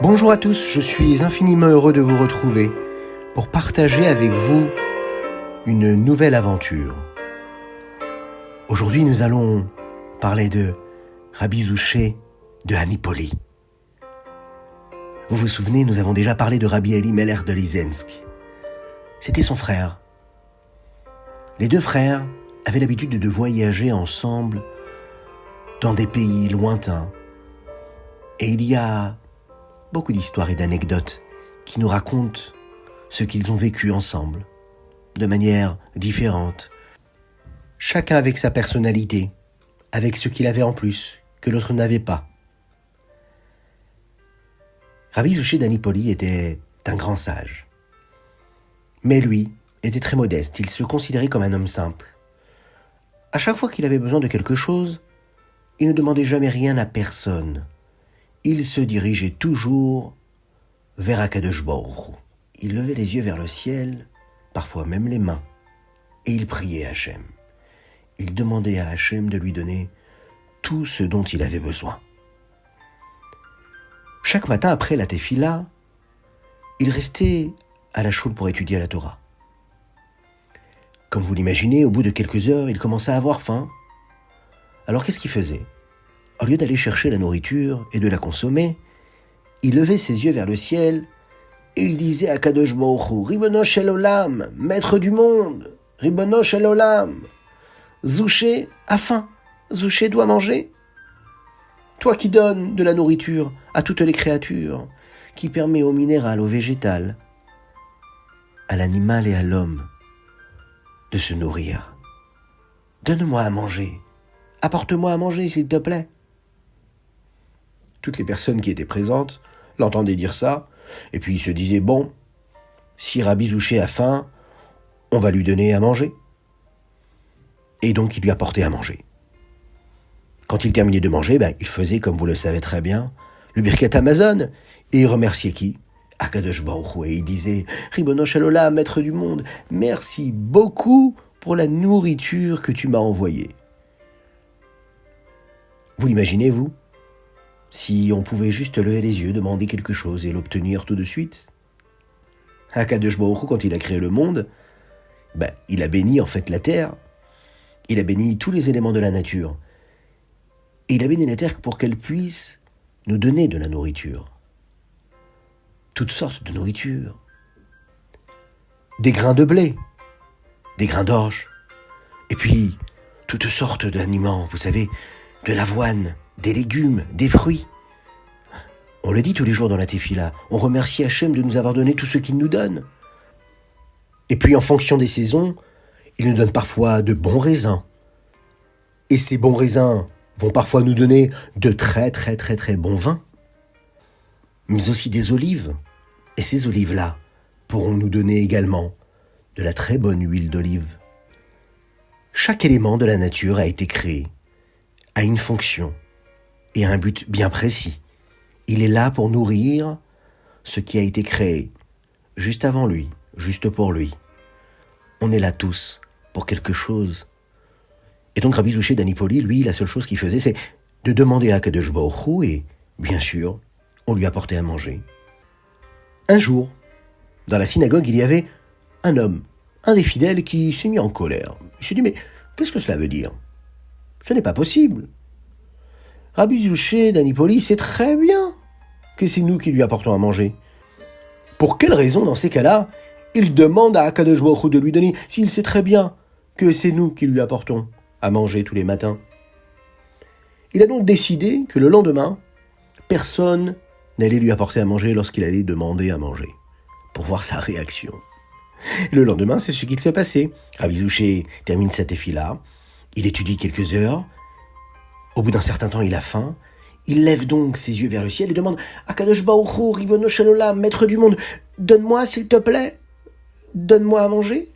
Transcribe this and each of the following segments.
Bonjour à tous, je suis infiniment heureux de vous retrouver pour partager avec vous une nouvelle aventure. Aujourd'hui, nous allons parler de Rabbi Zouché de Anipoli. Vous vous souvenez, nous avons déjà parlé de Rabbi Elimelech de Lizensk. C'était son frère. Les deux frères avaient l'habitude de voyager ensemble dans des pays lointains. Et il y a beaucoup d'histoires et d'anecdotes qui nous racontent ce qu'ils ont vécu ensemble, de manière différente. Chacun avec sa personnalité, avec ce qu'il avait en plus, que l'autre n'avait pas. Rabbi Zouché d'Anipoli était un grand sage. Mais lui était très modeste, il se considérait comme un homme simple. À chaque fois qu'il avait besoin de quelque chose, il ne demandait jamais rien à personne. Il se dirigeait toujours vers Akadosh Baruch Hu. Il levait les yeux vers le ciel, parfois même les mains, et il priait Hachem. Il demandait à Hachem de lui donner tout ce dont il avait besoin. Chaque matin après la tefila, il restait à la choule pour étudier la Torah. Comme vous l'imaginez, au bout de quelques heures, il commençait à avoir faim. Alors qu'est-ce qu'il faisait ? Au lieu d'aller chercher la nourriture et de la consommer, il levait ses yeux vers le ciel et il disait à Kadosh Baruch Hu, Ribono shel olam, maître du monde, Ribono shel olam, Zouché a faim, Zouché doit manger. Toi qui donnes de la nourriture à toutes les créatures, qui permet au minéral, au végétal, à l'animal et à l'homme de se nourrir. Donne-moi à manger, apporte-moi à manger s'il te plaît. Toutes les personnes qui étaient présentes l'entendaient dire ça, et puis ils se disaient, bon, si Rabbi Zouché a faim, on va lui donner à manger. Et donc il lui apportait à manger. Quand il terminait de manger, il faisait, comme vous le savez très bien, le Birkat Hamazon, et il remerciait qui ? Akadosh Baruch Hu, et il disait, Ribono shel olam, maître du monde, merci beaucoup pour la nourriture que tu m'as envoyée. Vous l'imaginez, vous ? Si on pouvait juste lever les yeux, demander quelque chose et l'obtenir tout de suite. Akadosh Baruch Hu, quand il a créé le monde, il a béni en fait la terre. Il a béni tous les éléments de la nature. Et il a béni la terre pour qu'elle puisse nous donner de la nourriture. Toutes sortes de nourriture. Des grains de blé, des grains d'orge, et puis toutes sortes d'aliments, vous savez, de l'avoine, des légumes, des fruits. On le dit tous les jours dans la tefila, on remercie Hachem de nous avoir donné tout ce qu'il nous donne. Et puis en fonction des saisons, il nous donne parfois de bons raisins. Et ces bons raisins vont parfois nous donner de très très très très bons vins, mais aussi des olives. Et ces olives-là pourront nous donner également de la très bonne huile d'olive. Chaque élément de la nature a été créé, a une fonction et a un but bien précis. Il est là pour nourrir ce qui a été créé, juste avant lui, juste pour lui. On est là tous pour quelque chose. Et donc Rabbi Zouché d'Anipoli, lui, la seule chose qu'il faisait, c'est de demander à Kadosh Baruch Hu, et bien sûr, on lui apportait à manger. Un jour, dans la synagogue, il y avait un homme, un des fidèles, qui s'est mis en colère. Il s'est dit, mais qu'est-ce que cela veut dire ? Ce n'est pas possible. Rabbi Zouché d'Anipoli sait très bien que c'est nous qui lui apportons à manger. Pour quelle raison, dans ces cas-là, il demande à Akadosh Baruch Hu de lui donner, s'il sait très bien que c'est nous qui lui apportons à manger tous les matins ? Il a donc décidé que le lendemain, personne n'allait lui apporter à manger lorsqu'il allait demander à manger, pour voir sa réaction. Le lendemain, c'est ce qu'il s'est passé. Rabbi Zouché termine sa tefila, il étudie quelques heures, au bout d'un certain temps, il a faim, il lève donc ses yeux vers le ciel et demande « Akadosh Baruch Hu, Ribono shel olam, maître du monde, donne-moi s'il te plaît, donne-moi à manger »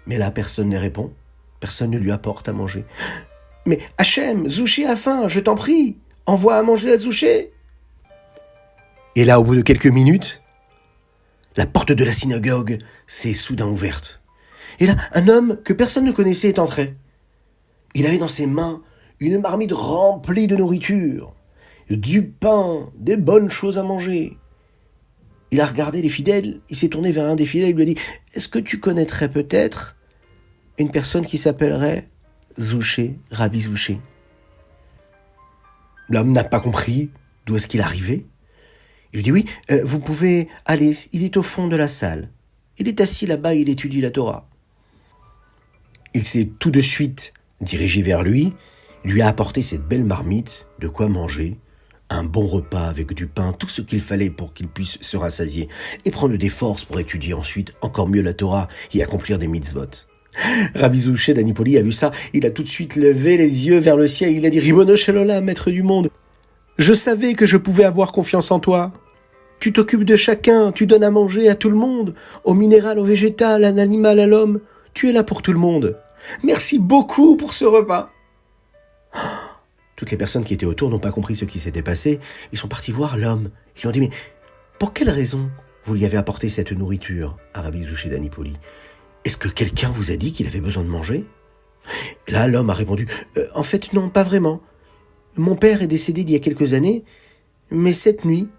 Mais là, personne ne répond, personne ne lui apporte à manger. « Mais Hachem, Zouché a faim, je t'en prie, envoie à manger à Zouché » Et là, au bout de quelques minutes, la porte de la synagogue s'est soudain ouverte. Et là, un homme que personne ne connaissait est entré. Il avait dans ses mains une marmite remplie de nourriture. du pain, des bonnes choses à manger. Il a regardé les fidèles, il s'est tourné vers un des fidèles, il lui a dit « Est-ce que tu connaîtrais peut-être une personne qui s'appellerait Zouché, Rabbi Zouché ?» L'homme n'a pas compris d'où est-ce qu'il arrivait. Il lui dit « Oui, vous pouvez aller, il est au fond de la salle. Il est assis là-bas, il étudie la Torah. » Il s'est tout de suite dirigé vers lui, lui a apporté cette belle marmite, de quoi manger, un bon repas avec du pain, tout ce qu'il fallait pour qu'il puisse se rassasier et prendre des forces pour étudier ensuite encore mieux la Torah et accomplir des mitzvot. Rabbi Zouché d'Anipoli a vu ça, il a tout de suite levé les yeux vers le ciel, il a dit « Ribono shel olam, maître du monde, je savais que je pouvais avoir confiance en toi. Tu t'occupes de chacun, tu donnes à manger à tout le monde, au minéral, au végétal, à l'animal, à l'homme. Tu es là pour tout le monde. Merci beaucoup pour ce repas. » Toutes les personnes qui étaient autour n'ont pas compris ce qui s'était passé. Ils sont partis voir l'homme. Ils lui ont dit « Mais pour quelle raison vous lui avez apporté cette nourriture à Rabbi Zouché d'Anipoli? Est-ce que quelqu'un vous a dit qu'il avait besoin de manger ?» Là, l'homme a répondu « En fait, non, pas vraiment. Mon père est décédé il y a quelques années, mais cette nuit,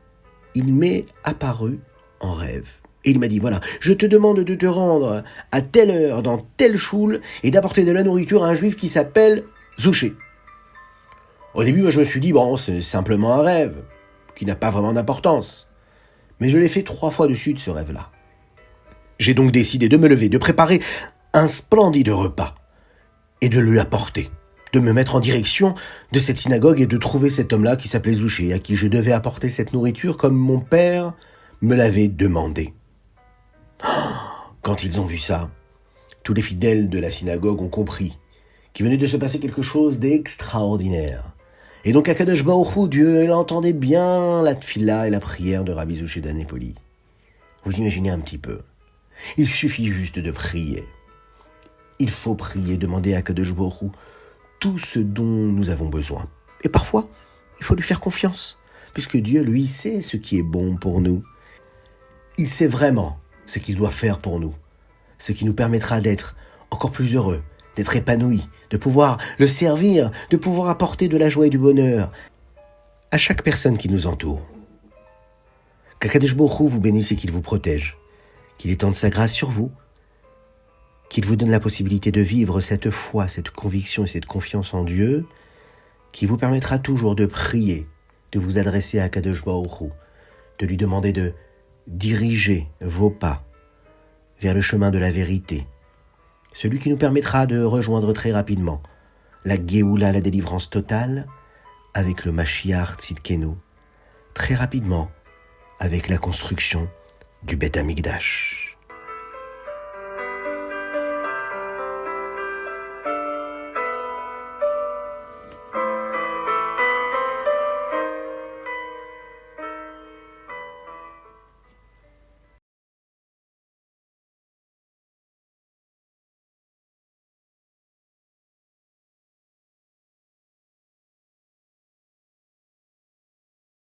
il m'est apparu en rêve. Et il m'a dit, voilà, je te demande de te rendre à telle heure dans telle choule et d'apporter de la nourriture à un juif qui s'appelle Zouché. » Au début, moi, je me suis dit, bon, c'est simplement un rêve, qui n'a pas vraiment d'importance. Mais je l'ai fait 3 fois de suite, ce rêve-là. J'ai donc décidé de me lever, de préparer un splendide repas et de lui apporter, de me mettre en direction de cette synagogue et de trouver cet homme-là qui s'appelait Zouché, à qui je devais apporter cette nourriture comme mon père me l'avait demandé. Quand ils ont vu ça, tous les fidèles de la synagogue ont compris qu'il venait de se passer quelque chose d'extraordinaire. Et donc Akadosh Baruch Hu, Dieu, il entendait bien la tfila et la prière de Rabbi Zouché d'Anipoli. Vous imaginez un petit peu. Il suffit juste de prier. Il faut prier, demander à Akadosh Baruch Hu tout ce dont nous avons besoin. Et parfois, il faut lui faire confiance, puisque Dieu, lui, sait ce qui est bon pour nous. Il sait vraiment ce qu'il doit faire pour nous, ce qui nous permettra d'être encore plus heureux, d'être épanouis, de pouvoir le servir, de pouvoir apporter de la joie et du bonheur à chaque personne qui nous entoure. Qu'Akadosh Baruch Hu vous bénisse et qu'il vous protège, qu'il étende sa grâce sur vous, qu'il vous donne la possibilité de vivre cette foi, cette conviction et cette confiance en Dieu, qui vous permettra toujours de prier, de vous adresser à Akadosh Baruch Hu, de lui demander de diriger vos pas vers le chemin de la vérité, celui qui nous permettra de rejoindre très rapidement la Géoula, la délivrance totale, avec le Mashiach Tzidkenu, très rapidement avec la construction du Beth Amikdash.